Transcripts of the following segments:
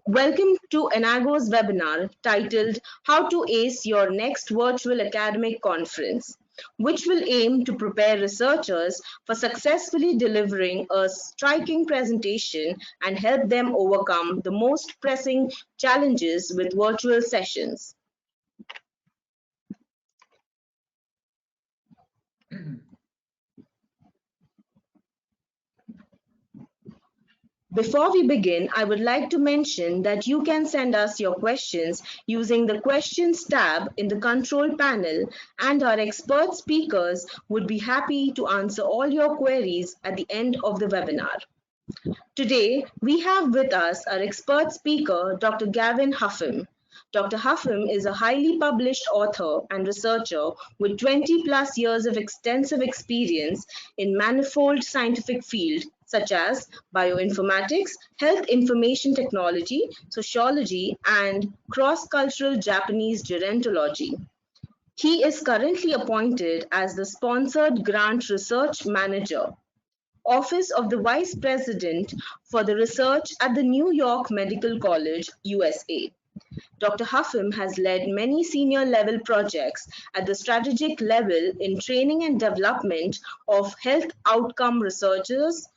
Welcome to Enago's webinar titled How to Ace Your Next Virtual Academic Conference, which will aim to prepare researchers for successfully delivering a striking presentation and help them overcome the most pressing challenges with virtual sessions. Before we begin, I would like to mention that you can send us your questions using the Questions tab in the control panel, and our expert speakers would be happy to answer all your queries at the end of the webinar. Today, we have with us our expert speaker, Dr. Gavin Hougham. Dr. Hougham is a highly published author and researcher with 20 plus years of extensive experience in manifold scientific fields such as bioinformatics, health information technology, sociology, and cross-cultural Japanese gerontology. He is currently appointed as the Sponsored Grant Research Manager, Office of the Vice President for the Research at the New York Medical College, USA. Dr. Hougham has led many senior level projects at the strategic level in training and development of health outcome researchers,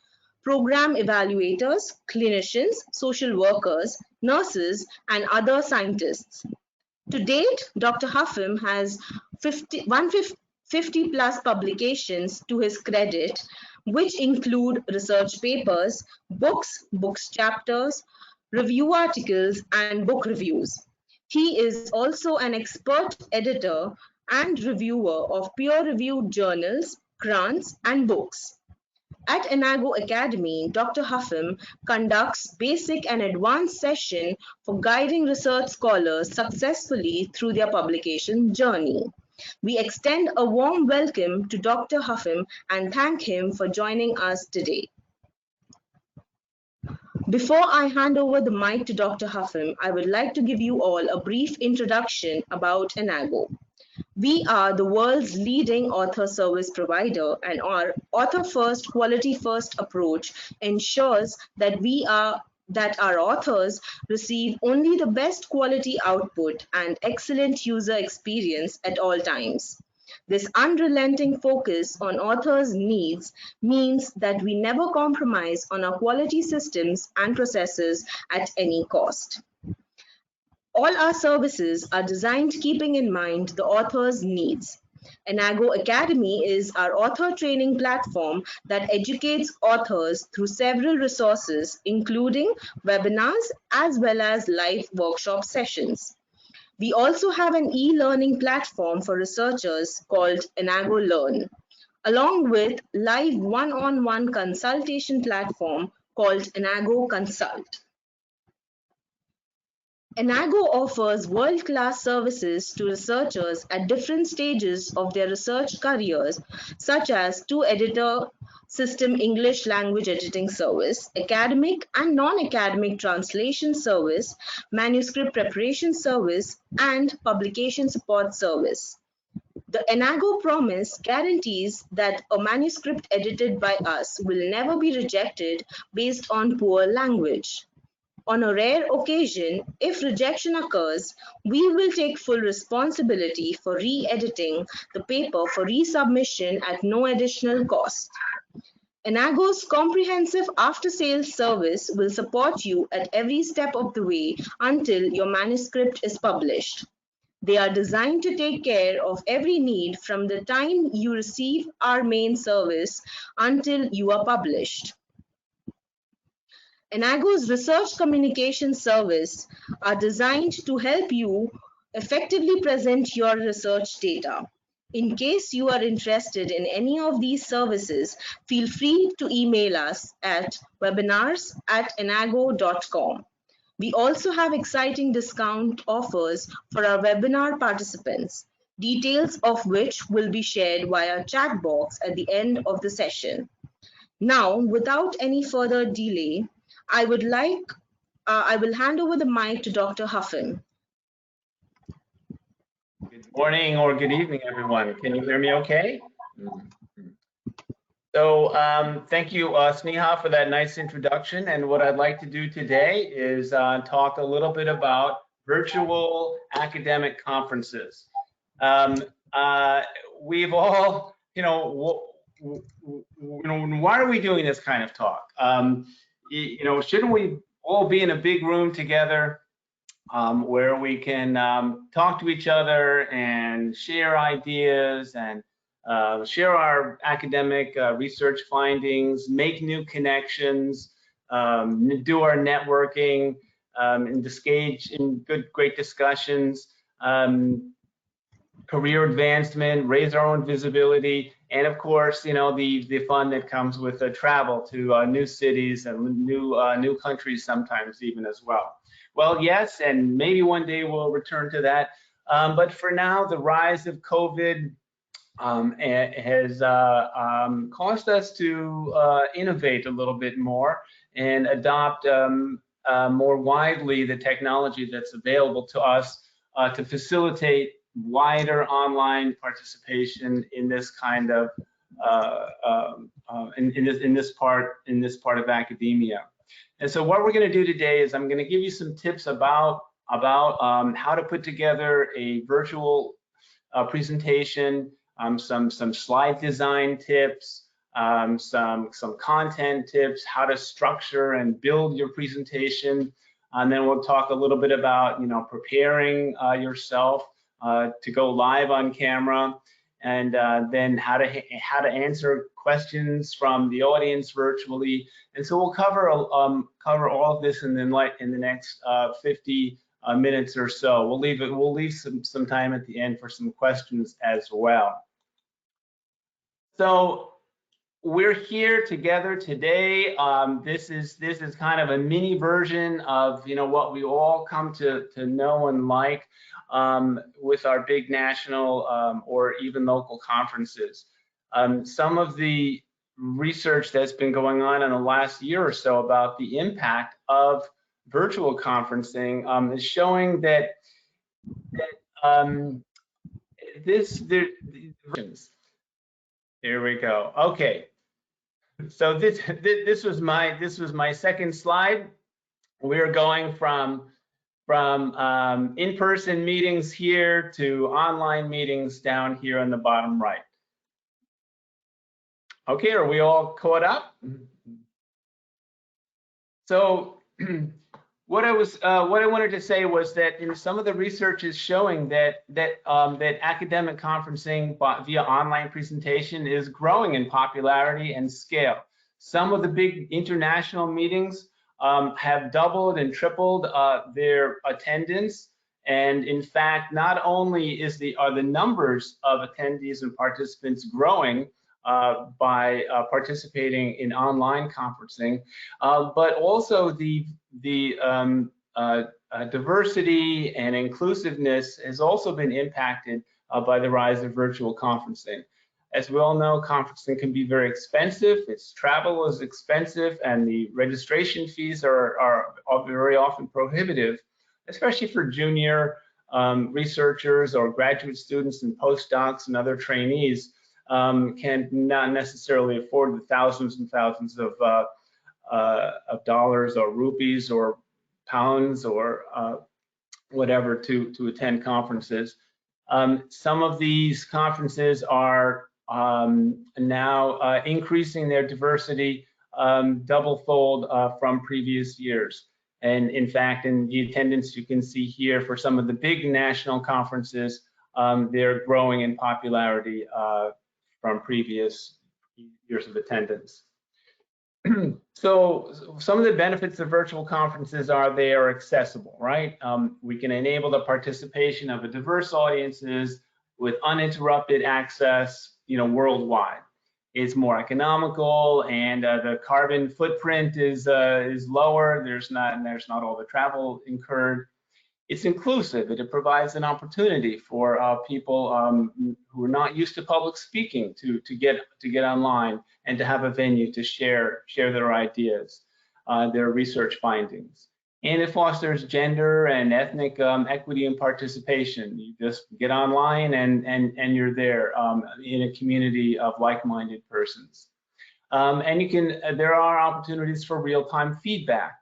program evaluators, clinicians, social workers, nurses, and other scientists. To date, Dr. Hougham has 150 plus publications to his credit, which include research papers, books chapters, review articles, and book reviews. He is also an expert editor and reviewer of peer-reviewed journals, grants, and books. At Enago Academy, Dr. Hougham conducts basic and advanced sessions for guiding research scholars successfully through their publication journey. We extend a warm welcome to Dr. Hougham and thank him for joining us today. Before I hand over the mic to Dr. Hougham, I would like to give you all a brief introduction about Enago. We are the world's leading author service provider, and our author first, quality first approach ensures that our authors receive only the best quality output and excellent user experience at all times. This unrelenting focus on authors' needs means that we never compromise on our quality systems and processes at any cost. All our services are designed keeping in mind the author's needs. Enago Academy is our author training platform that educates authors through several resources, including webinars as well as live workshop sessions. We also have an e-learning platform for researchers called Enago Learn, along with live one-on-one consultation platform called Enago Consult. Enago offers world-class services to researchers at different stages of their research careers, such as two-editor system English language editing service, academic and non-academic translation service, manuscript preparation service, and publication support service. The Enago promise guarantees that a manuscript edited by us will never be rejected based on poor language. On a rare occasion, if rejection occurs, we will take full responsibility for re-editing the paper for resubmission at no additional cost. Enago's comprehensive after-sales service will support you at every step of the way until your manuscript is published. They are designed to take care of every need from the time you receive our main service until you are published. Enago's research communication service are designed to help you effectively present your research data. In case you are interested in any of these services, feel free to email us at webinars@enago.com. We also have exciting discount offers for our webinar participants, details of which will be shared via chat box at the end of the session. Now, without any further delay, I will hand over the mic to Dr. Hougham. Good morning or good evening, everyone. Can you hear me okay? So thank you, Sneha, for that nice introduction. And what I'd like to do today is talk a little bit about virtual academic conferences. Um, uh, we've all, why are we doing this kind of talk? Shouldn't we all be in a big room together where we can talk to each other and share ideas and share our academic research findings, make new connections, do our networking, and engage in great discussions, career advancement, raise our own visibility, and of course, the fun that comes with travel to new cities and new countries sometimes even as well. Well, yes, and maybe one day we'll return to that. But for now, the rise of COVID has caused us to innovate a little bit more and adopt more widely the technology that's available to us to facilitate wider online participation in this kind of in this part of academia. And so what we're going to do today is I'm going to give you some tips about how to put together a virtual presentation, some slide design tips, some content tips, how to structure and build your presentation, and then we'll talk a little bit about preparing yourself to go live on camera, and then how to answer questions from the audience virtually. And so we'll cover all of this in the next 50 minutes or so. We'll leave some time at the end for some questions as well. So we're here together today. This is kind of a mini version of what we all come to know and like with our big national or even local conferences. Some of the research that's been going on in the last year or so about the impact of virtual conferencing is showing that here we go. Okay, so this was my second slide. We're going from in-person meetings here to online meetings down here on the bottom right. Okay, are we all caught up? So what I wanted to say was that some of the research is showing that academic conferencing via online presentation is growing in popularity and scale. Some of the big international meetings have doubled and tripled their attendance, and in fact, not only are the numbers of attendees and participants growing by participating in online conferencing, but also the diversity and inclusiveness has also been impacted by the rise of virtual conferencing. As we all know, conferencing can be very expensive. Travel is expensive, and the registration fees are very often prohibitive, especially for junior researchers or graduate students and postdocs and other trainees can not necessarily afford the thousands and thousands of dollars or rupees or pounds or whatever to attend conferences. Some of these conferences are now increasing their diversity double-fold from previous years. And in fact, in the attendance you can see here for some of the big national conferences, they're growing in popularity from previous years of attendance. So some of the benefits of virtual conferences are they are accessible, right? We can enable the participation of a diverse audiences with uninterrupted access, worldwide. It's more economical, and the carbon footprint is lower. There's not all the travel incurred. It's inclusive. It provides an opportunity for people who are not used to public speaking to get online and to have a venue to share their ideas, their research findings. And it fosters gender and ethnic equity and participation. You just get online and you're there in a community of like-minded persons. And there are opportunities for real-time feedback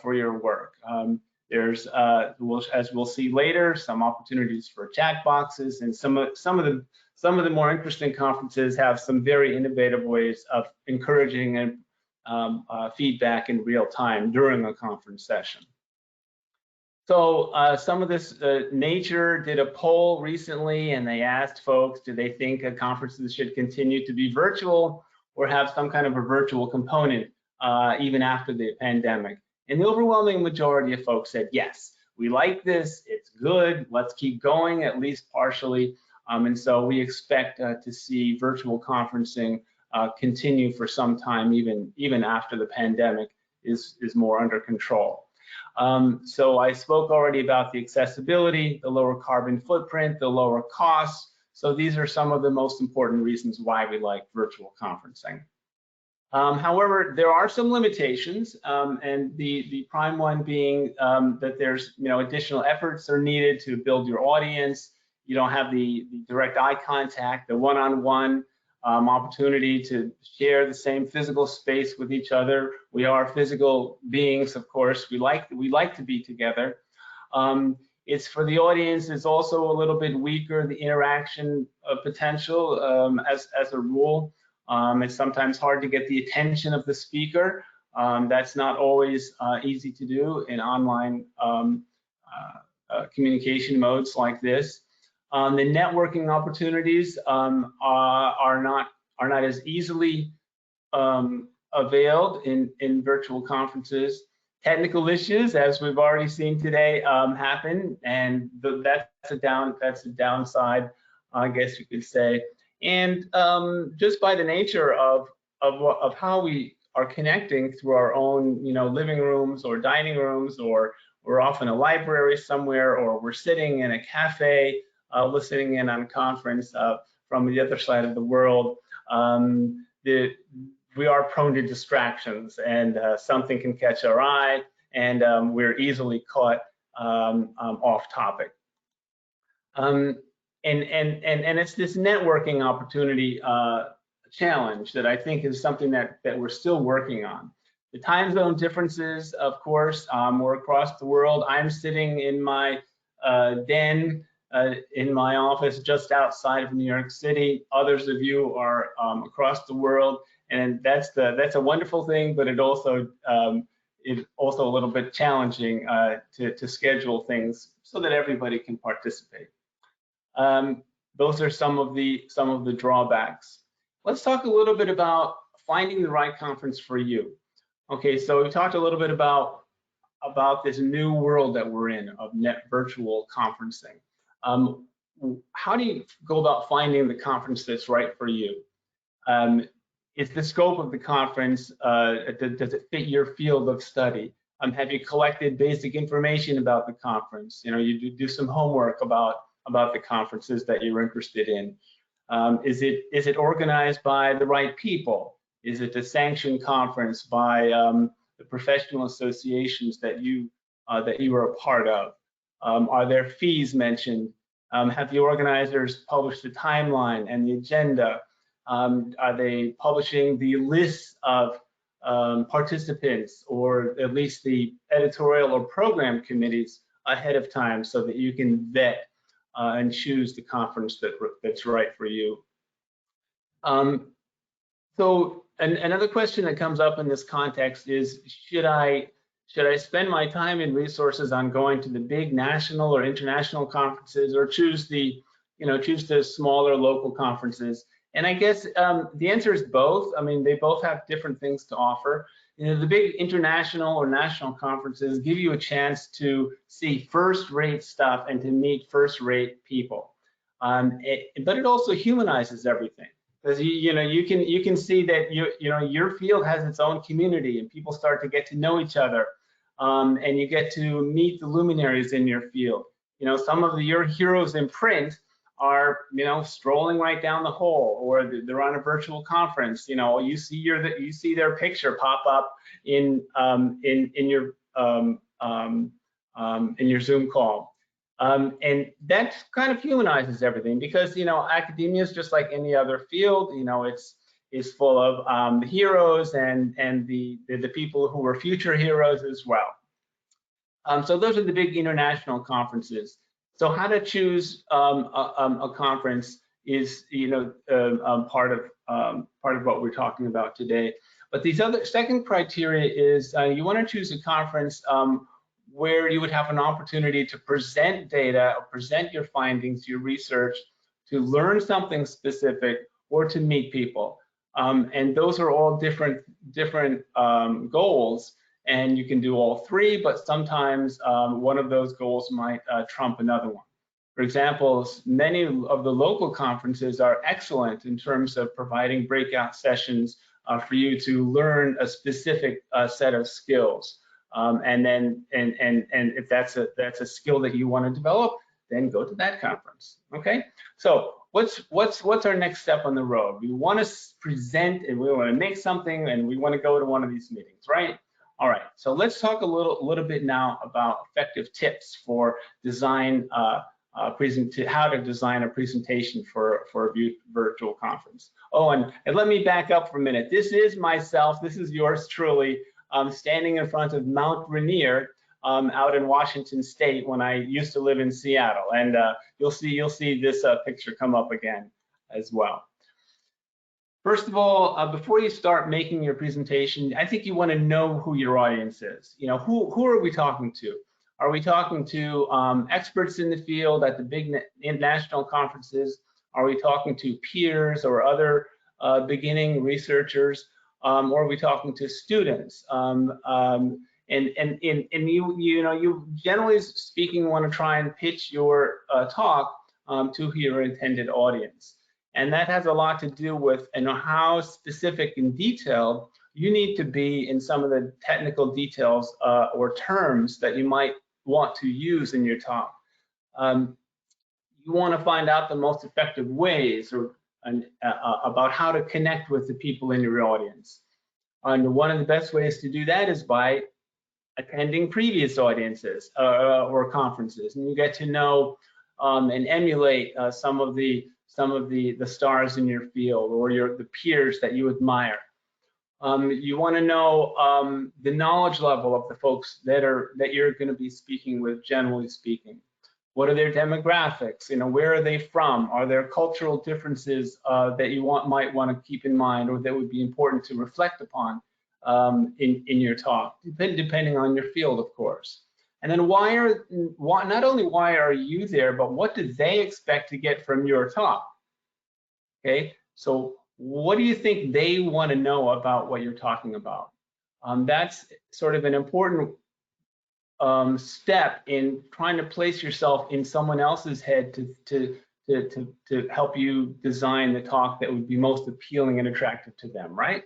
for your work. There's, as we'll see later, some opportunities for chat boxes, and some of the more interesting conferences have some very innovative ways of encouraging and feedback in real time during a conference session. So some of this, Nature did a poll recently, and they asked folks, do they think conferences should continue to be virtual or have some kind of a virtual component even after the pandemic? And the overwhelming majority of folks said, yes, we like this, it's good, let's keep going, at least partially. And so we expect to see virtual conferencing continue for some time, even after the pandemic is more under control. So I spoke already about the accessibility, the lower carbon footprint, the lower costs. So these are some of the most important reasons why we like virtual conferencing. However, there are some limitations, and the prime one being that there's additional efforts are needed to build your audience. You don't have the direct eye contact, the one-on-one opportunity to share the same physical space with each other. We are physical beings, of course. We like to be together. It's for the audience. It's also a little bit weaker, the interaction potential as a rule. It's sometimes hard to get the attention of the speaker. That's not always easy to do in online communication modes like this. The networking opportunities are not as easily availed in virtual conferences. Technical issues, as we've already seen today, happen, and that's a downside, I guess you could say. And just by the nature of how we are connecting through our own, living rooms or dining rooms, or we're off in a library somewhere, or we're sitting in a cafe listening in on a conference from the other side of the world, we are prone to distractions, and something can catch our eye, and we're easily caught off topic. And it's this networking opportunity challenge that I think is something that we're still working on. The time zone differences, of course, we're across the world. I'm sitting in my den in my office just outside of New York City. Others of you are across the world, and that's a wonderful thing, but it also is also a little bit challenging to schedule things so that everybody can participate. Those are some of the drawbacks. Let's talk a little bit about finding the right conference for you. Okay, so we talked a little bit about this new world that we're in of virtual conferencing. How do you go about finding the conference that's right for you? Is the scope of the conference, does it fit your field of study? Have you collected basic information about the conference? You do some homework about the conferences that you're interested in. Is it organized by the right people? Is it a sanctioned conference by the professional associations that you are a part of? Are there fees mentioned? Have the organizers published the timeline and the agenda? Are they publishing the lists of participants, or at least the editorial or program committees ahead of time, so that you can vet and choose the conference that's right for you? So another question that comes up in this context is, should I spend my time and resources on going to the big national or international conferences, or choose the smaller local conferences? And I guess the answer is both. I mean, they both have different things to offer. The big international or national conferences give you a chance to see first-rate stuff and to meet first-rate people. But it also humanizes everything, because you can see that your field has its own community, and people start to get to know each other, and you get to meet the luminaries in your field. Some of your heroes in print are strolling right down the hall, or they're on a virtual conference. You see their picture pop up in your Zoom call, and that kind of humanizes everything, because academia is just like any other field. is full of the heroes and the people who were future heroes as well. So those are the big international conferences. So how to choose a conference is, part of what we're talking about today. But these other second criteria is you want to choose a conference where you would have an opportunity to present data, or present your findings, your research, to learn something specific, or to meet people. And those are all different goals. And you can do all three, but sometimes one of those goals might trump another one. For example, many of the local conferences are excellent in terms of providing breakout sessions for you to learn a specific set of skills. And if that's a skill that you want to develop, then go to that conference. Okay. So what's our next step on the road? We want to present, and we want to make something, and we want to go to one of these meetings, right? All right, so let's talk a little bit now about effective tips for how to design a presentation for a virtual conference. Oh, and let me back up for a minute. This is myself. This is yours truly, standing in front of Mount Rainier out in Washington State when I used to live in Seattle, and you'll see this picture come up again as well. First of all, before you start making your presentation, I think you want to know who your audience is. Who are we talking to? Are we talking to experts in the field at the big national conferences? Are we talking to peers or other beginning researchers? Or are we talking to students? And you generally speaking want to try and pitch your talk to your intended audience. And that has a lot to do with how specific and detailed you need to be in some of the technical details or terms that you might want to use in your talk. You want to find out the most effective ways about how to connect with the people in your audience. And one of the best ways to do that is by attending previous audiences or conferences, and you get to know and emulate some of the stars in your field or the peers that you admire. You want to know the knowledge level of the folks that you're going to be speaking with, generally speaking. What are their demographics? Where are they from? Are there cultural differences that you might want to keep in mind, or that would be important to reflect upon in your talk, depending on your field, of course. And then not only why are you there, but what do they expect to get from your talk? Okay, so what do you think they want to know about what you're talking about? That's sort of an important step in trying to place yourself in someone else's head to help you design the talk that would be most appealing and attractive to them, right?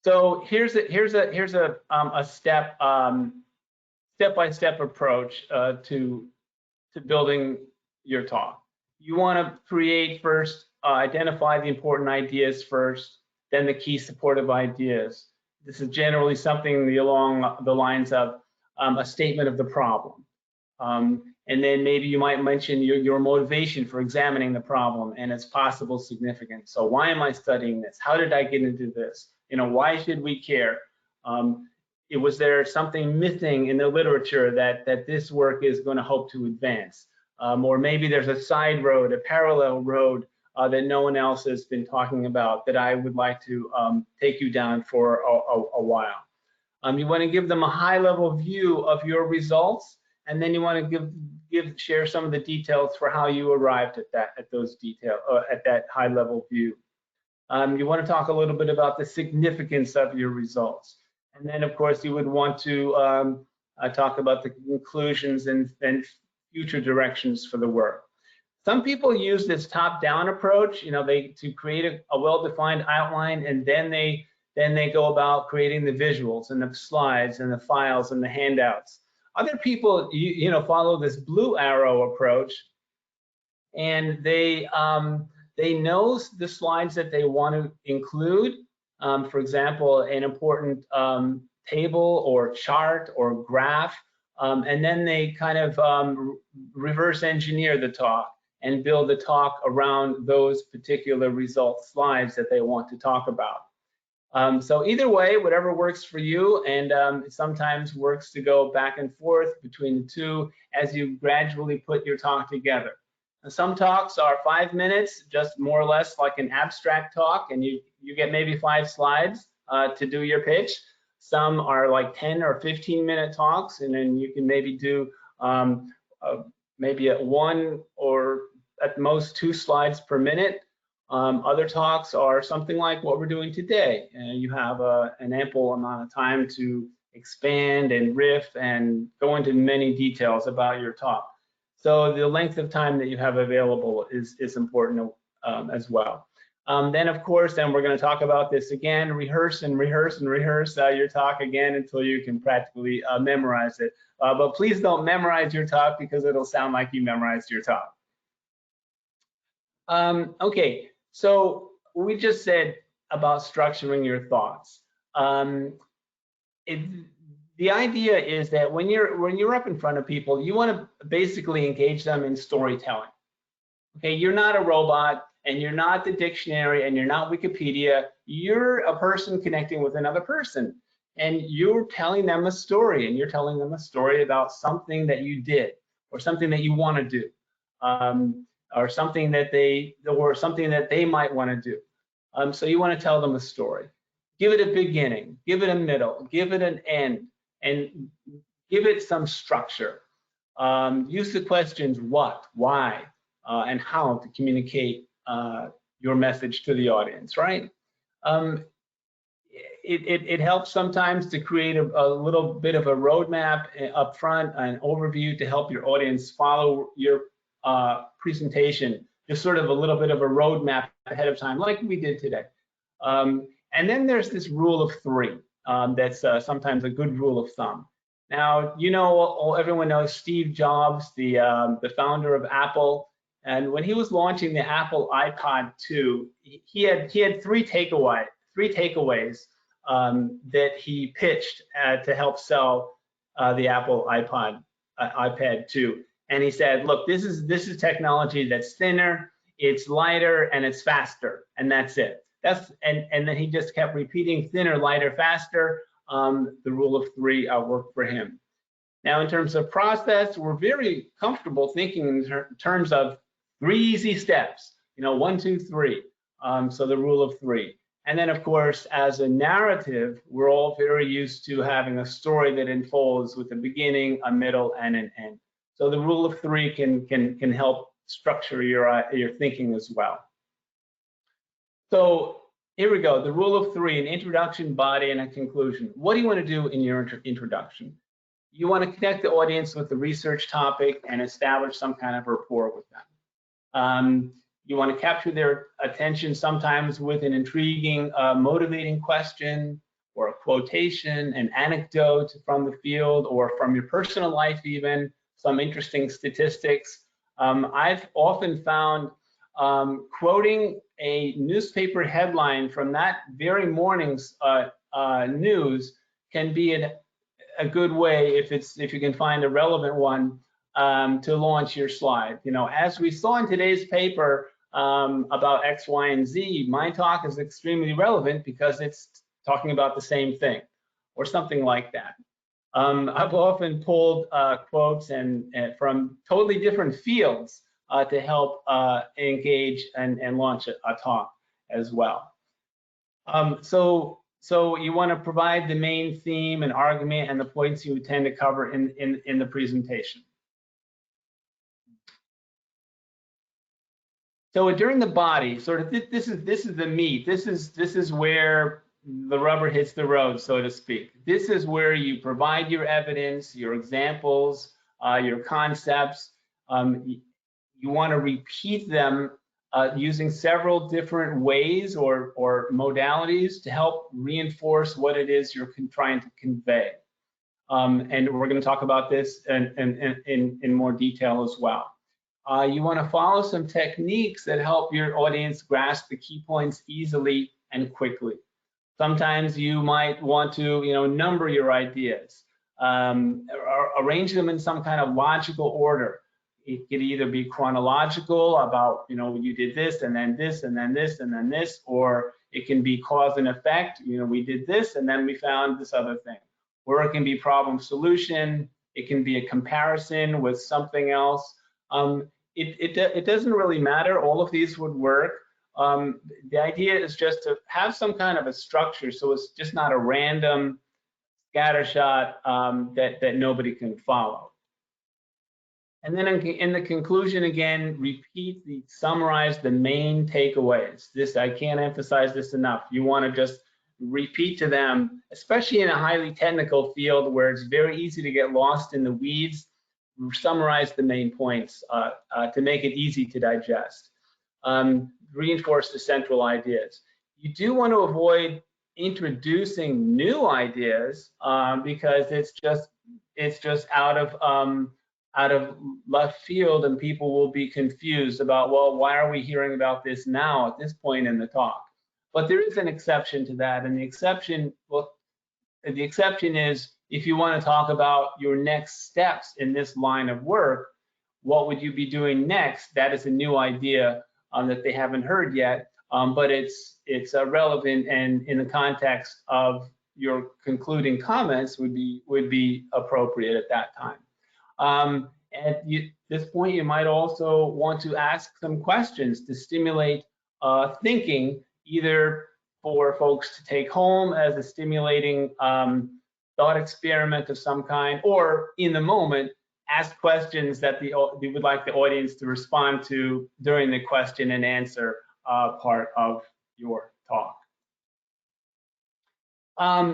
So here's a step-by-step approach to building your talk. You want to create first, identify the important ideas first, then the key supportive ideas. This is generally something along the lines of a statement of the problem. And then maybe you might mention your motivation for examining the problem and its possible significance. So why am I studying this? How did I get into this? Why should we care? Was there something missing in the literature that this work is going to hope to advance? Or maybe there's a side road, a parallel road that no one else has been talking about that I would like to take you down for a while. You want to give them a high-level view of your results, and then you want to share some of the details for how you arrived at that high-level view. You want to talk a little bit about the significance of your results, and then of course you would want to talk about the conclusions and future directions for the work. Some people use this top-down approach, to create a well-defined outline, and then they go about creating the visuals and the slides and the files and the handouts. Other people, follow this blue arrow approach, and they know the slides that they want to include. For example, an important table or chart or graph, and then they kind of reverse engineer the talk and build the talk around those particular result slides that they want to talk about. So either way, whatever works for you, and it sometimes works to go back and forth between the two as you gradually put your talk together. And some talks are 5 minutes, just more or less like an abstract talk, and you get maybe 5 slides to do your pitch. Some are like 10 or 15-minute talks, and then you can maybe do maybe at 1 or at most 2 slides per minute. Other talks are something like what we're doing today. You have an ample amount of time to expand and riff and go into many details about your talk. So the length of time that you have available is important as well. Then of course, we're going to talk about this again, rehearse and rehearse and rehearse your talk again until you can practically memorize it. But please don't memorize your talk because it'll sound like you memorized your talk. Okay. So we just said about structuring your thoughts. The idea is that when you're up in front of people, you want to basically engage them in storytelling. Okay, you're not a robot, and you're not the dictionary, and you're not Wikipedia. You're a person connecting with another person, and you're telling them a story, and you're telling them a story about something that you did or something that you want to do. Or something that they might want to do. So you want to tell them a story. Give it a beginning, give it a middle, give it an end, and give it some structure. Use the questions what, why, and how to communicate your message to the audience, right? It helps sometimes to create a little bit of a roadmap up front, an overview to help your audience follow your presentation, just sort of a little bit of a roadmap ahead of time, like we did today. And then there's this rule of 3 that's sometimes a good rule of thumb. Now, everyone knows Steve Jobs, the founder of Apple, and when he was launching the Apple iPod 2, he had 3 takeaways that he pitched to help sell the Apple iPad 2. And he said, look, this is technology that's thinner, it's lighter, and it's faster, and that's it. And then he just kept repeating thinner, lighter, faster. The rule of 3 worked for him. Now, in terms of process, we're very comfortable thinking in terms of 3 easy steps. 1, 2, 3. So the rule of 3. And then, of course, as a narrative, we're all very used to having a story that unfolds with a beginning, a middle, and an end. So the rule of 3 can help structure your thinking as well. So here we go. The rule of 3: an introduction, body, and a conclusion. What do you want to do in your introduction? You want to connect the audience with the research topic and establish some kind of rapport with them. You want to capture their attention sometimes with an intriguing, motivating question, or a quotation, an anecdote from the field or from your personal life even, some interesting statistics. I've often found quoting a newspaper headline from that very morning's news can be a good way, if you can find a relevant one, to launch your slide. As we saw in today's paper about X, Y, and Z, my talk is extremely relevant because it's talking about the same thing, or something like that. I've often pulled quotes and from totally different fields to help engage and launch a talk as well. So you want to provide the main theme and argument and the points you intend to cover in the presentation. So during the body, sort of this is the meat. This is where the rubber hits the road, so to speak. This is where you provide your evidence, your examples, your concepts. You want to repeat them using several different ways or modalities to help reinforce what it is you're trying to convey. And we're going to talk about this in more detail as well. You want to follow some techniques that help your audience grasp the key points easily and quickly. Sometimes you might want to, number your ideas, arrange them in some kind of logical order. it could either be chronological about, you did this and then this and then this and then this, or it can be cause and effect. We did this and then we found this other thing. Or it can be problem solution. It can be a comparison with something else. It doesn't really matter. All of these would work. The idea is just to have some kind of a structure, so it's just not a random scattershot that nobody can follow. And then in the conclusion, again, summarize the main takeaways. I can't emphasize this enough. You want to just repeat to them, especially in a highly technical field where it's very easy to get lost in the weeds. Summarize the main points to make it easy to digest. Reinforce the central ideas. You do want to avoid introducing new ideas because it's just out of left field, and people will be confused about, well, why are we hearing about this now at this point in the talk? But there is an exception to that, and the exception is if you want to talk about your next steps in this line of work, what would you be doing next? That is a new idea that they haven't heard yet, but it's relevant, and in the context of your concluding comments would be appropriate at that time. At this point, you might also want to ask some questions to stimulate thinking, either for folks to take home as a stimulating thought experiment of some kind, or in the moment, ask questions that you would like the audience to respond to during the question and answer part of your talk.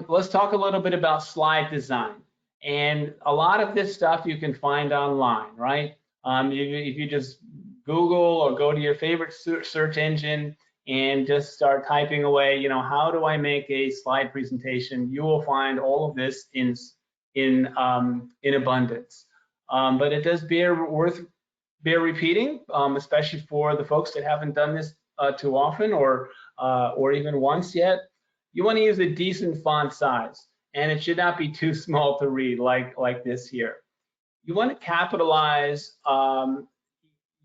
Let's talk a little bit about slide design. And a lot of this stuff you can find online, right? If you just Google or go to your favorite search engine and just start typing away, how do I make a slide presentation? You will find all of this in abundance. But it does bear repeating, especially for the folks that haven't done this too often or even once yet. You want to use a decent font size, and it should not be too small to read like this here. You want to capitalize,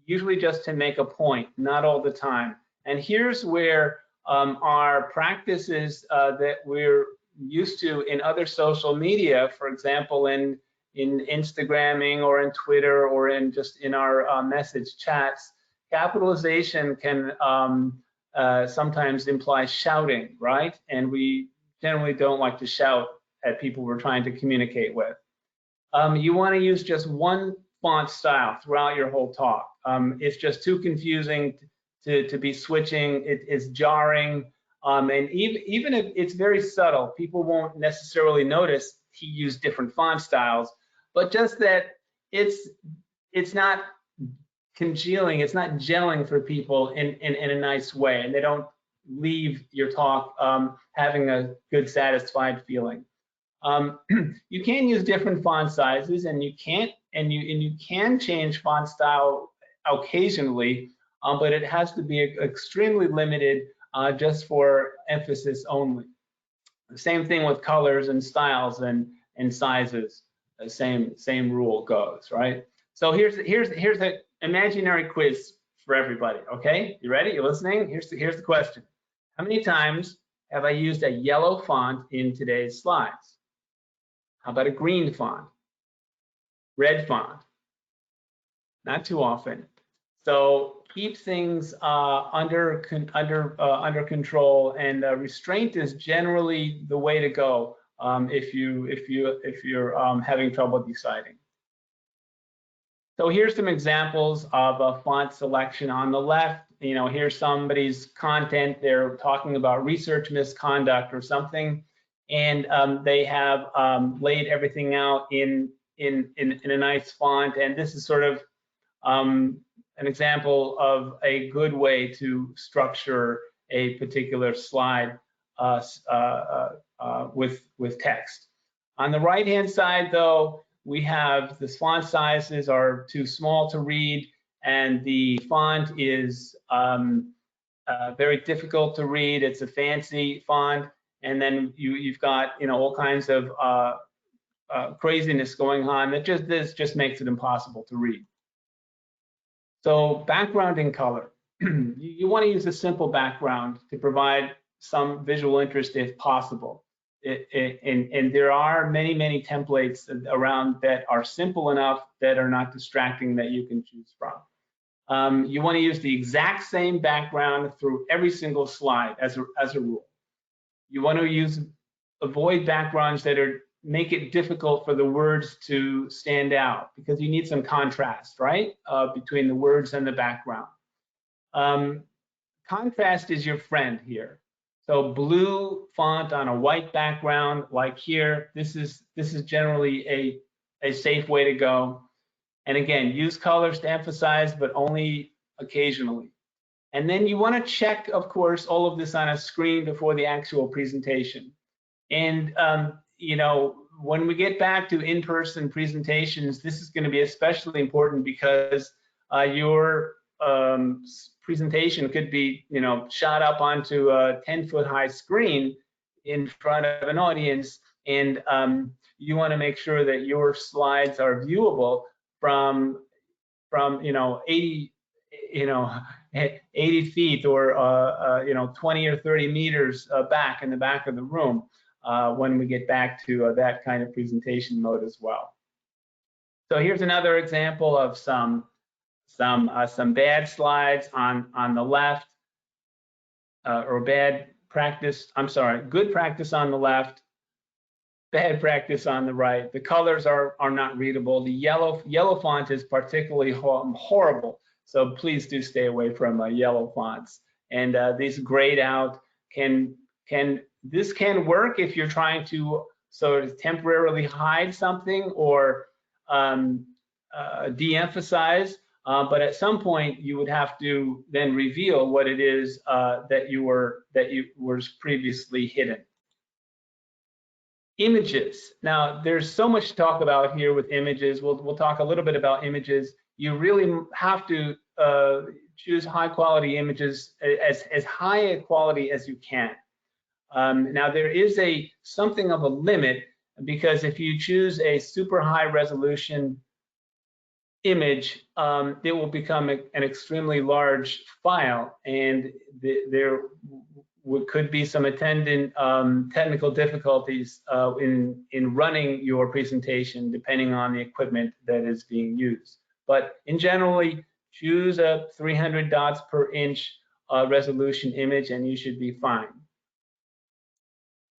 usually just to make a point, not all the time. And here's where our practices that we're used to in other social media, for example, in Instagramming or in Twitter or in our message chats, capitalization can sometimes imply shouting, right? And we generally don't like to shout at people we're trying to communicate with. You want to use just one font style throughout your whole talk. It's just too confusing to be switching. It's jarring, and even if it's very subtle, people won't necessarily notice he used different font styles, but just that it's not congealing, it's not gelling for people in a nice way, and they don't leave your talk having a good, satisfied feeling. You can use different font sizes, and you can change font style occasionally, but it has to be extremely limited, just for emphasis only. The same thing with colors and styles and sizes. The same rule goes, right? So here's an imaginary quiz for everybody. Okay, you ready? You listening? Here's the question. How many times have I used a yellow font in today's slides? How about a green font? Red font? Not too often. So keep things under control, and restraint is generally the way to go if you're having trouble deciding. So here's some examples of a font selection on the left. Here's somebody's content. They're talking about research misconduct or something, and they have laid everything out in a nice font. And this is sort of an example of a good way to structure a particular slide with text. On the right-hand side, though, we have the font sizes are too small to read, and the font is very difficult to read. It's a fancy font, and then you've got all kinds of craziness going on. This just makes it impossible to read. So background in color. You want to use a simple background to provide some visual interest if possible. And there are many, many templates around that are simple enough that are not distracting that you can choose from. You want to use the exact same background through every single slide as a rule. You want to avoid backgrounds that make it difficult for the words to stand out, because you need some contrast, right, between the words and the background. Contrast is your friend here. So blue font on a white background, like here, this is generally a safe way to go. And again, use colors to emphasize, but only occasionally. And then you want to check, of course, all of this on a screen before the actual presentation. And you know, when we get back to in-person presentations, this is going to be especially important, because your presentation could be, you know, shot up onto a 10-foot high screen in front of an audience, and you want to make sure that your slides are viewable from 80 feet, or 20 or 30 meters back in the back of the room, when we get back to that kind of presentation mode as well. So here's another example of some bad slides on the left, or good practice on the left, bad practice on the right. The colors are not readable. The yellow font is particularly horrible, so please do stay away from yellow fonts. And these grayed out can work if you're trying to sort of temporarily hide something or de-emphasize, but at some point you would have to then reveal what it is that was previously hidden. Images. Now, there's so much to talk about here with images. We'll talk a little bit about images. You really have to choose high quality images, as high a quality as you can. Now, there is something of a limit, because if you choose a super high resolution image, it will become an extremely large file, and there could be some attendant technical difficulties in running your presentation, depending on the equipment that is being used. But in generally, choose a 300 dots per inch resolution image, and you should be fine.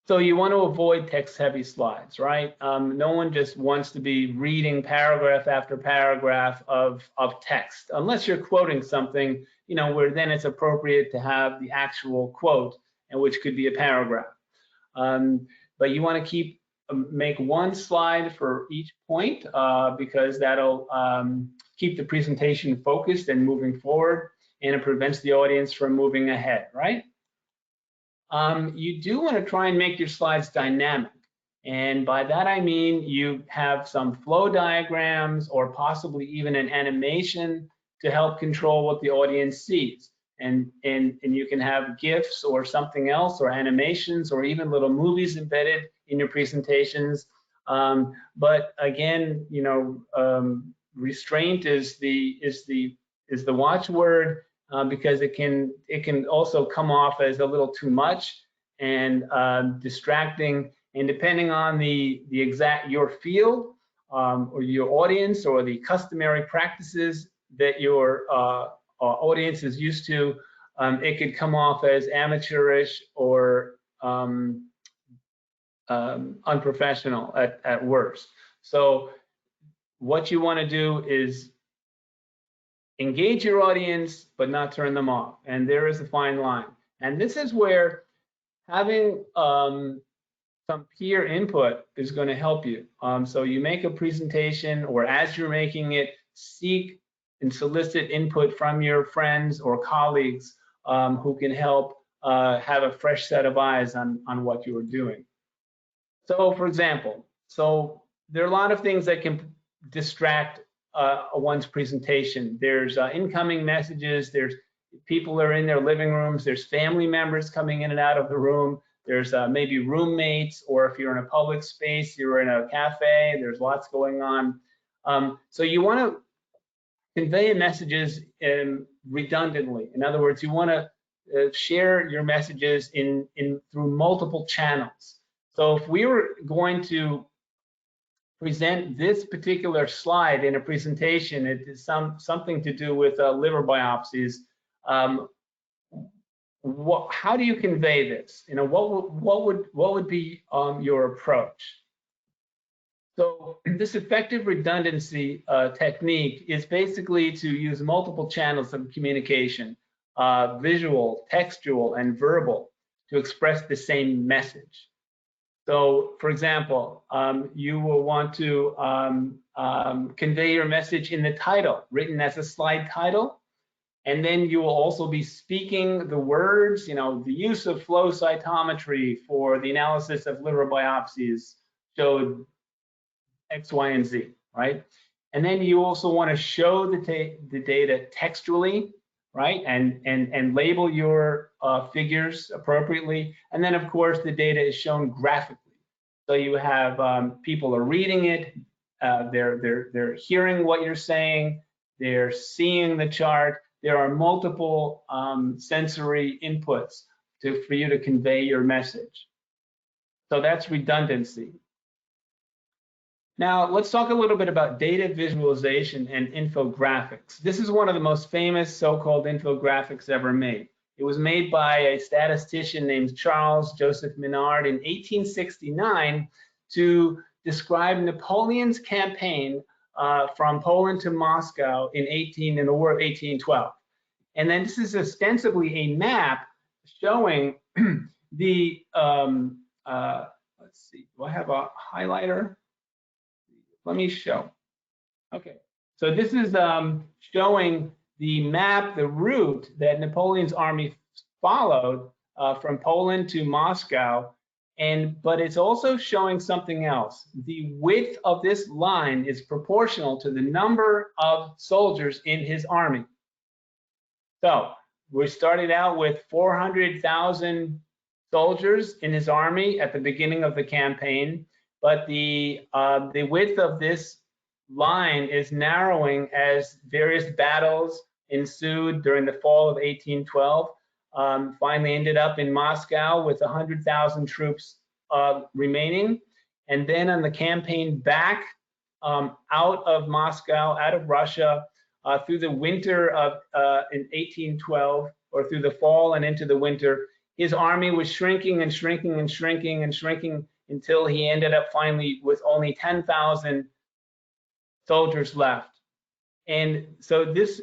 So you want to avoid text-heavy slides, right? No one just wants to be reading paragraph after paragraph of text, unless you're quoting something, you know, where then it's appropriate to have the actual quote, and which could be a paragraph. But you want to make one slide for each point, because that'll keep the presentation focused and moving forward, and it prevents the audience from moving ahead, right? You do want to try and make your slides dynamic. And by that I mean you have some flow diagrams, or possibly even an animation to help control what the audience sees. And you can have GIFs or something else, or animations, or even little movies embedded in your presentations. But again, you know, restraint is the watchword. Because it can also come off as a little too much and distracting. And depending on your field, or your audience, or the customary practices that your audience is used to, it could come off as amateurish or unprofessional at worst. So what you want to do is engage your audience, but not turn them off. And there is a fine line. And this is where having some peer input is going to help you. So you make a presentation, or as you're making it, seek and solicit input from your friends or colleagues who can help have a fresh set of eyes on what you are doing. So for example, there are a lot of things that can distract one's presentation. There's incoming messages, there's people are in their living rooms, there's family members coming in and out of the room, there's maybe roommates, or if you're in a public space, you're in a cafe, there's lots going on. So you want to convey messages redundantly. In other words, you want to share your messages through multiple channels. So if we were going to present this particular slide in a presentation, it is something to do with liver biopsies. How do you convey this? You know, what would be your approach? So this effective redundancy technique is basically to use multiple channels of communication, visual, textual, and verbal, to express the same message. So, for example, you will want to convey your message in the title, written as a slide title. And then you will also be speaking the words, you know, the use of flow cytometry for the analysis of liver biopsies showed X, Y, and Z, right? And then you also want to show the data textually, right? And label your figures appropriately. And then, of course, the data is shown graphically. So you have people are reading it, they're hearing what you're saying, they're seeing the chart. There are multiple sensory inputs for you to convey your message. So that's redundancy. Now, let's talk a little bit about data visualization and infographics. This is one of the most famous so-called infographics ever made. It was made by a statistician named Charles Joseph Minard in 1869 to describe Napoleon's campaign from Poland to Moscow in the War of 1812. And then this is ostensibly a map showing the, let's see, do I have a highlighter? Let me show. Okay, so this is showing the map, the route that Napoleon's army followed from Poland to Moscow, but it's also showing something else. The width of this line is proportional to the number of soldiers in his army. So we started out with 400,000 soldiers in his army at the beginning of the campaign. But the width of this line is narrowing as various battles ensued during the fall of 1812. Finally ended up in Moscow with 100,000 troops remaining. And then on the campaign back out of Moscow, out of Russia, through the winter of in 1812, or through the fall and into the winter, his army was shrinking and shrinking and shrinking and shrinking until he ended up finally with only 10,000 soldiers left. And so this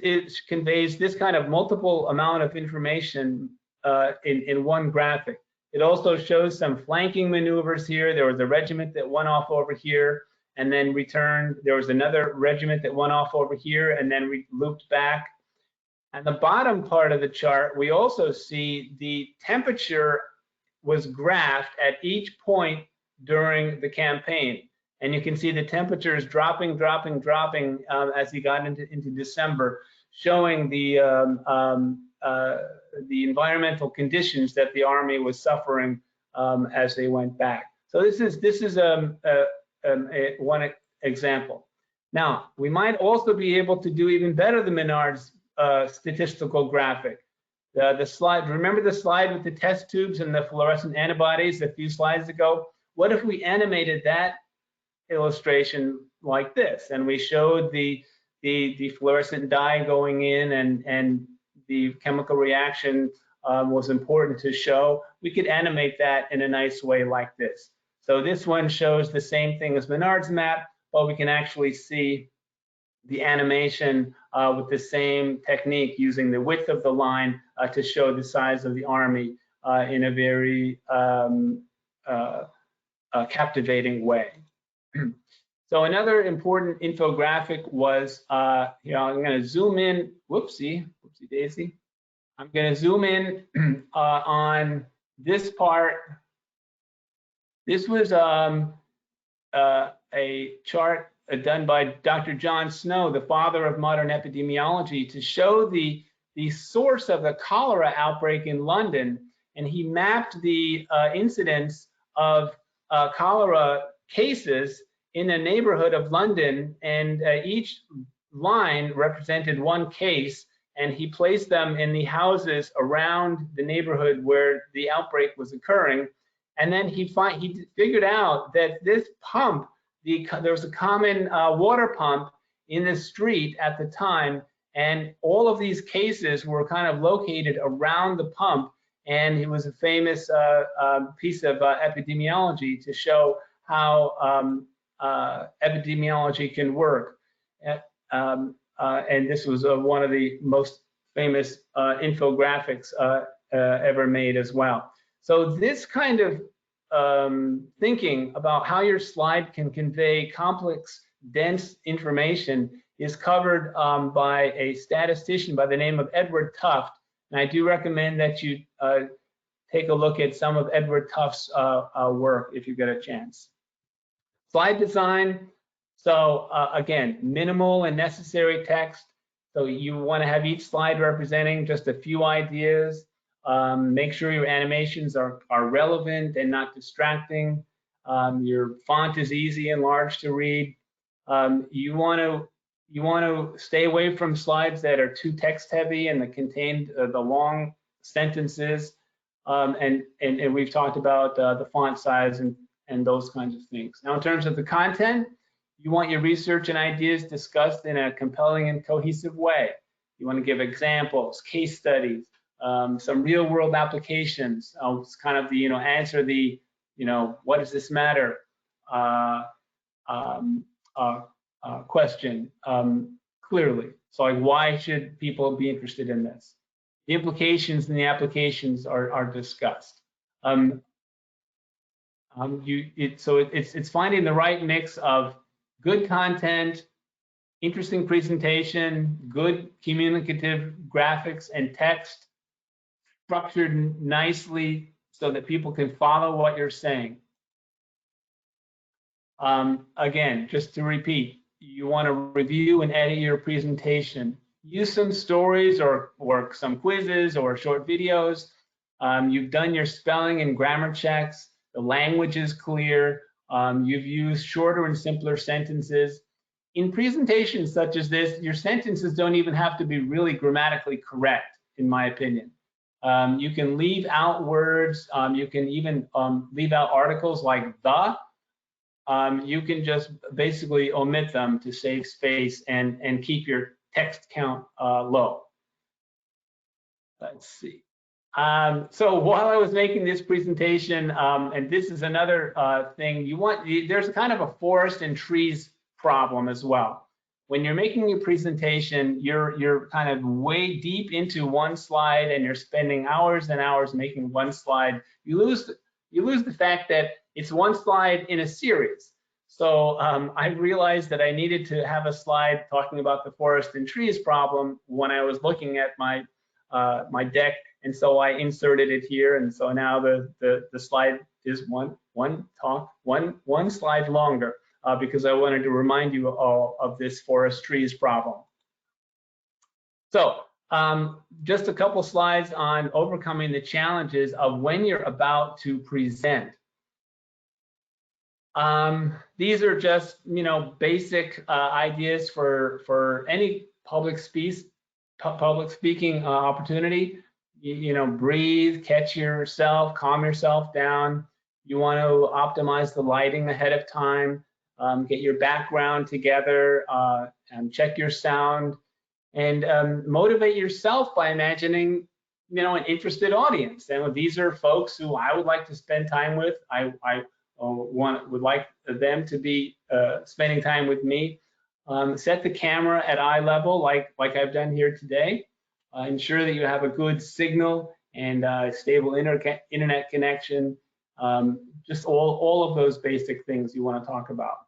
conveys this kind of multiple amount of information in one graphic. It also shows some flanking maneuvers here. There was a regiment that went off over here and then returned. There was another regiment that went off over here and then looped back. At the bottom part of the chart, we also see the temperature was graphed at each point during the campaign. And you can see the temperature is dropping as he got into December, showing the environmental conditions that the army was suffering as they went back. So this is one example. Now, we might also be able to do even better than Minard's statistical graphic. The slide, remember the slide with the test tubes and the fluorescent antibodies a few slides ago? What if we animated that illustration like this, and we showed the fluorescent dye going in, and the chemical reaction was important to show? We could animate that in a nice way like this. So this one shows the same thing as Minard's map, but we can actually see the animation with the same technique, using the width of the line to show the size of the army in a very captivating way. So another important infographic was, here, I'm going to zoom in, whoopsie daisy. I'm going to zoom in on this part. This was a chart done by Dr. John Snow, the father of modern epidemiology, to show the source of the cholera outbreak in London. And he mapped the incidence of cholera cases in a neighborhood of London, and each line represented one case, and he placed them in the houses around the neighborhood where the outbreak was occurring. And then he figured out that this pump, there was a common water pump in the street at the time, and all of these cases were kind of located around the pump. And it was a famous piece of epidemiology to show how epidemiology can work. And this was one of the most famous infographics ever made as well. So this kind of thinking about how your slide can convey complex, dense information is covered by a statistician by the name of Edward Tufte. And I do recommend that you take a look at some of Edward Tufte's work if you get a chance. Slide design. So again, minimal and necessary text. So you want to have each slide representing just a few ideas. Make sure your animations are relevant and not distracting. Your font is easy and large to read. You want to stay away from slides that are too text heavy and that contain the long sentences. And we've talked about the font size and those kinds of things. Now, in terms of the content, you want your research and ideas discussed in a compelling and cohesive way. You want to give examples, case studies, some real world applications. It's kind of the, answer the, what does this matter question clearly. So like, why should people be interested in this? The implications and the applications are discussed. It's finding the right mix of good content, interesting presentation, good communicative graphics and text, structured nicely so that people can follow what you're saying. Again, just to repeat, you want to review and edit your presentation. Use some stories or some quizzes or short videos. You've done your spelling and grammar checks. The language is clear. You've used shorter and simpler sentences. In presentations such as this, your sentences don't even have to be really grammatically correct, in my opinion. You can leave out words. You can even leave out articles like the. You can just basically omit them to save space and keep your text count low. Let's see. So while I was making this presentation, and this is another thing, there's kind of a forest and trees problem as well. When you're making your presentation, you're kind of way deep into one slide and you're spending hours and hours making one slide. You lose the fact that it's one slide in a series. So I realized that I needed to have a slide talking about the forest and trees problem when I was looking at my my deck, and so I inserted it here, and so now the slide is one slide longer because I wanted to remind you all of this forest trees problem. So just a couple slides on overcoming the challenges of when you're about to present. These are just basic ideas for any public speaking opportunity. Breathe, catch yourself, calm yourself down. You want to optimize the lighting ahead of time, get your background together, and check your sound, and motivate yourself by imagining an interested audience. And these are folks who I would like to spend time with. I would like them to be spending time with me. Set the camera at eye level like I've done here today. Ensure that you have a good signal and stable internet connection. Just all of those basic things you want to talk about.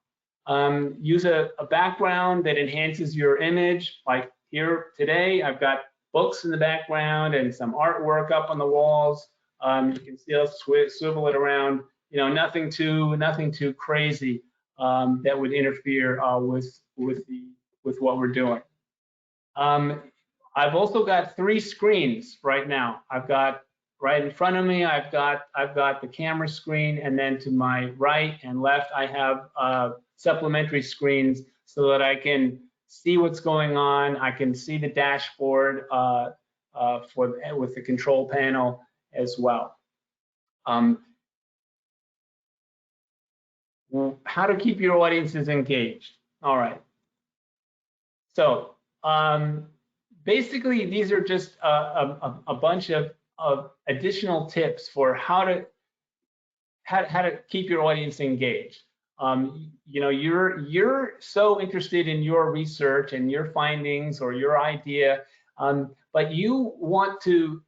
Use a background that enhances your image. Like here today, I've got books in the background and some artwork up on the walls. You can still swivel it around. Nothing too crazy that would interfere with what we're doing. I've also got 3 screens right now. I've got right in front of me, I've got the camera screen, and then to my right and left, I have supplementary screens so that I can see what's going on. I can see the dashboard with the control panel as well. How to keep your audiences engaged. All right. So basically, these are just a bunch of additional tips for how to keep your audience engaged. You know, you're so interested in your research and your findings or your idea, but you want to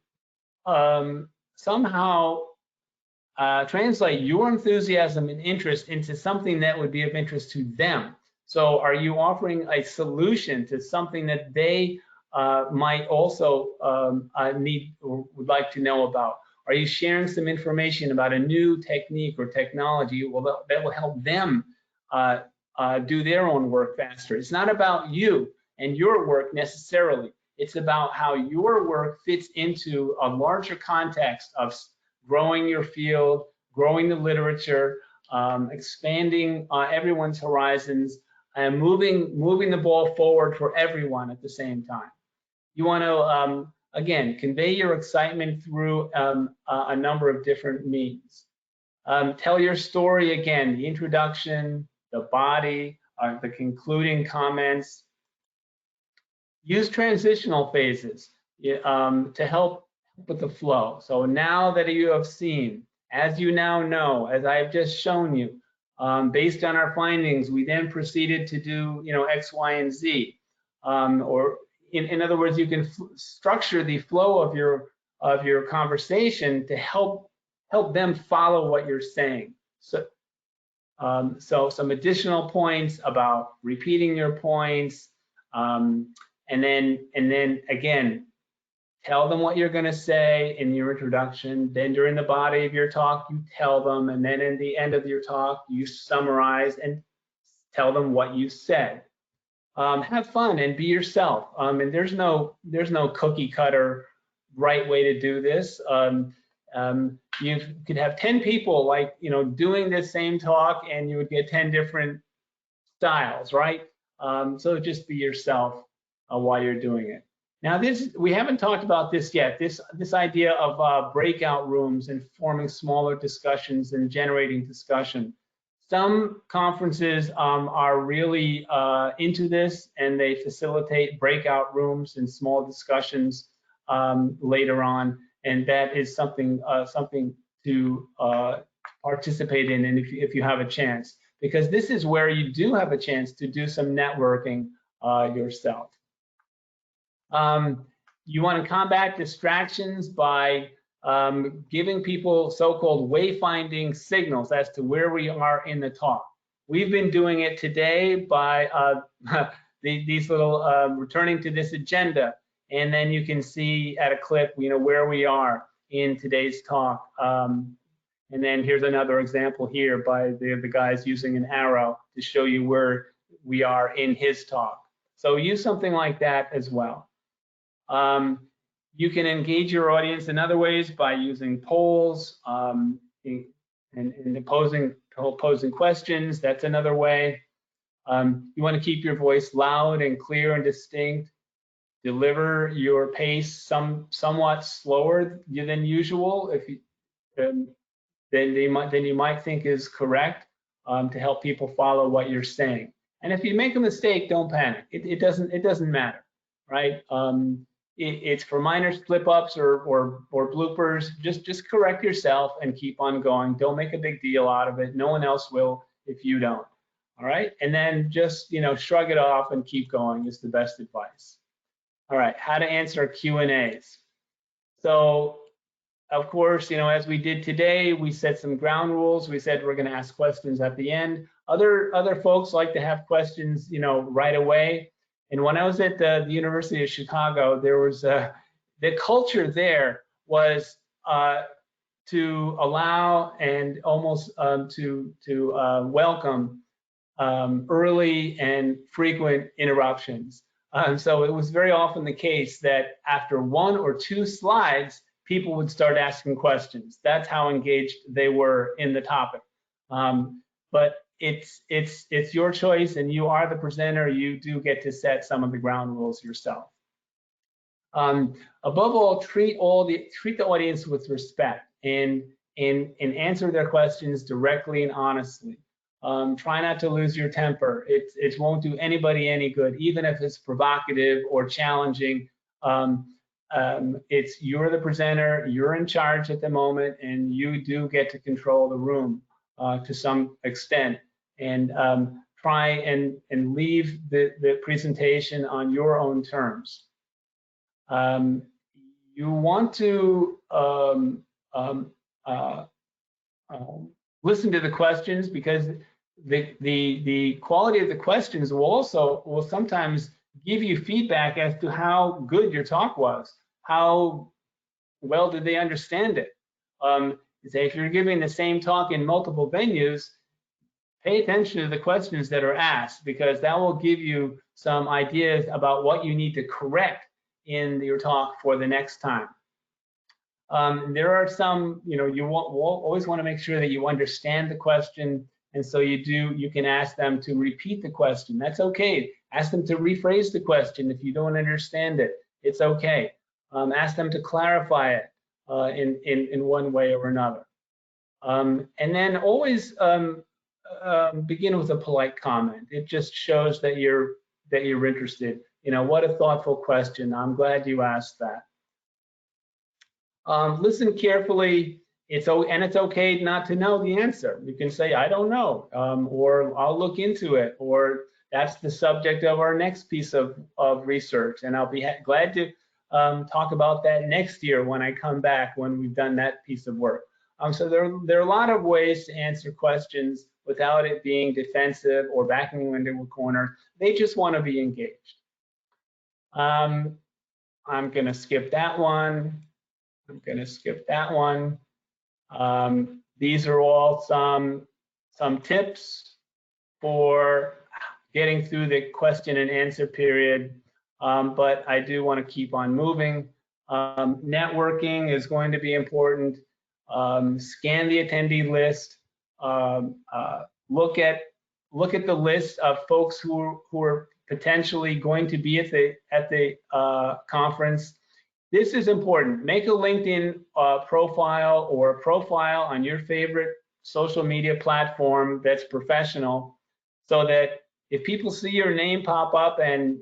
somehow translate your enthusiasm and interest into something that would be of interest to them. So are you offering a solution to something that they might also need or would like to know about? Are you sharing some information about a new technique or technology that will help them do their own work faster? It's not about you and your work necessarily. It's about how your work fits into a larger context of growing your field, growing the literature, expanding everyone's horizons, and moving the ball forward for everyone at the same time. You want to, again, convey your excitement through a number of different means. Tell your story again, the introduction, the body, the concluding comments. Use transitional phases to help with the flow. So now that you have seen, as you now know, as I've just shown you, based on our findings, we then proceeded to do, you know, X, Y, and Z. Or in other words, you can structure the flow of your conversation to help them follow what you're saying. So, so some additional points about repeating your points, and then again, tell them what you're going to say in your introduction. Then during the body of your talk, you tell them, and then in the end of your talk, you summarize and tell them what you said. Have fun and be yourself. And there's no cookie cutter right way to do this. You could have 10 people, like, you know, doing this same talk, and you would get 10 different styles, right? So just be yourself while you're doing it. Now, we haven't talked about this yet. This idea of breakout rooms and forming smaller discussions and generating discussion. Some conferences are really into this, and they facilitate breakout rooms and small discussions later on, and that is something to participate in, and if you have a chance, because this is where you do have a chance to do some networking yourself. You want to combat distractions by giving people so-called wayfinding signals as to where we are in the talk. We've been doing it today by these little returning to this agenda, and then you can see at a clip, you know, where we are in today's talk. And then here's another example here by the guys using an arrow to show you where we are in his talk. So use something like that as well. You can engage your audience in other ways by using polls and posing questions. That's another way. You want to keep your voice loud and clear and distinct. Deliver your pace somewhat slower than usual, if you, than you might think is correct, to help people follow what you're saying. And if you make a mistake, don't panic. It doesn't matter, right? It's for minor slip-ups or bloopers. Just correct yourself and keep on going. Don't make a big deal out of it. No one else will if you don't. All right, and then just, you know, shrug it off and keep going is the best advice. All right, how to answer Q&As. So, of course, you know, as we did today, we set some ground rules. We said we're going to ask questions at the end. Other folks like to have questions, you know, right away. And when I was at the University of Chicago, there was the culture there was to allow and almost to welcome early and frequent interruptions. So it was very often the case that after 1 or 2 slides, people would start asking questions. That's how engaged they were in the topic. But it's your choice, and you are the presenter. You do get to set some of the ground rules yourself. Above all, treat the audience with respect and answer their questions directly and honestly. Try not to lose your temper. It won't do anybody any good, even if it's provocative or challenging. You're the presenter, you're in charge at the moment, and you do get to control the room to some extent. And try and leave the presentation on your own terms. You want to listen to the questions, because the quality of the questions will sometimes give you feedback as to how good your talk was, how well did they understand it. Say if you're giving the same talk in multiple venues, pay attention to the questions that are asked, because that will give you some ideas about what you need to correct in your talk for the next time. There are some, you always want to make sure that you understand the question, and so you can ask them to repeat the question. That's okay. Ask them to rephrase the question if you don't understand it. It's okay. Ask them to clarify it in one way or another. And then always begin with a polite comment. It just shows that you're interested. What a thoughtful question. I'm glad you asked that. Listen carefully. It's okay not to know the answer. You can say, I don't know, or I'll look into it, or that's the subject of our next piece of research, and I'll be glad to talk about that next year when I come back, when we've done that piece of work. So there are a lot of ways to answer questions without it being defensive or backing into a corner. They just want to be engaged. I'm going to skip that one. These are all some tips for getting through the question and answer period, but I do want to keep on moving. Networking is going to be important. Scan the attendee list. Look at the list of folks who are potentially going to be at the conference. This is important. Make a LinkedIn profile or a profile on your favorite social media platform that's professional, so that if people see your name pop up and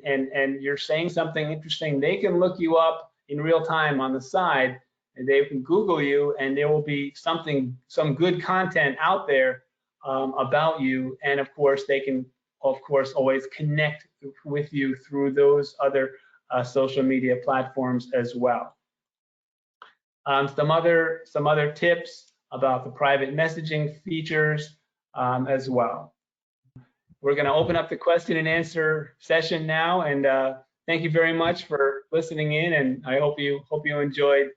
you're saying something interesting, they can look you up in real time on the side, and they can Google you, and there will be some good content out there about you. And of course, they can, always connect with you through those other social media platforms as well. Some other tips about the private messaging features as well. We're going to open up the question and answer session now, and thank you very much for listening in, and I hope you enjoyed.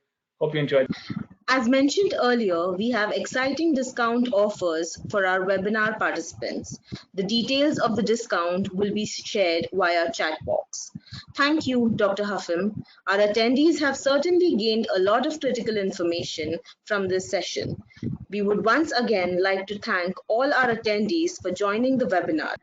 As mentioned earlier, we have exciting discount offers for our webinar participants. The details of the discount will be shared via chat box. Thank you, Dr. Hougham. Our attendees have certainly gained a lot of critical information from this session. We would once again like to thank all our attendees for joining the webinar.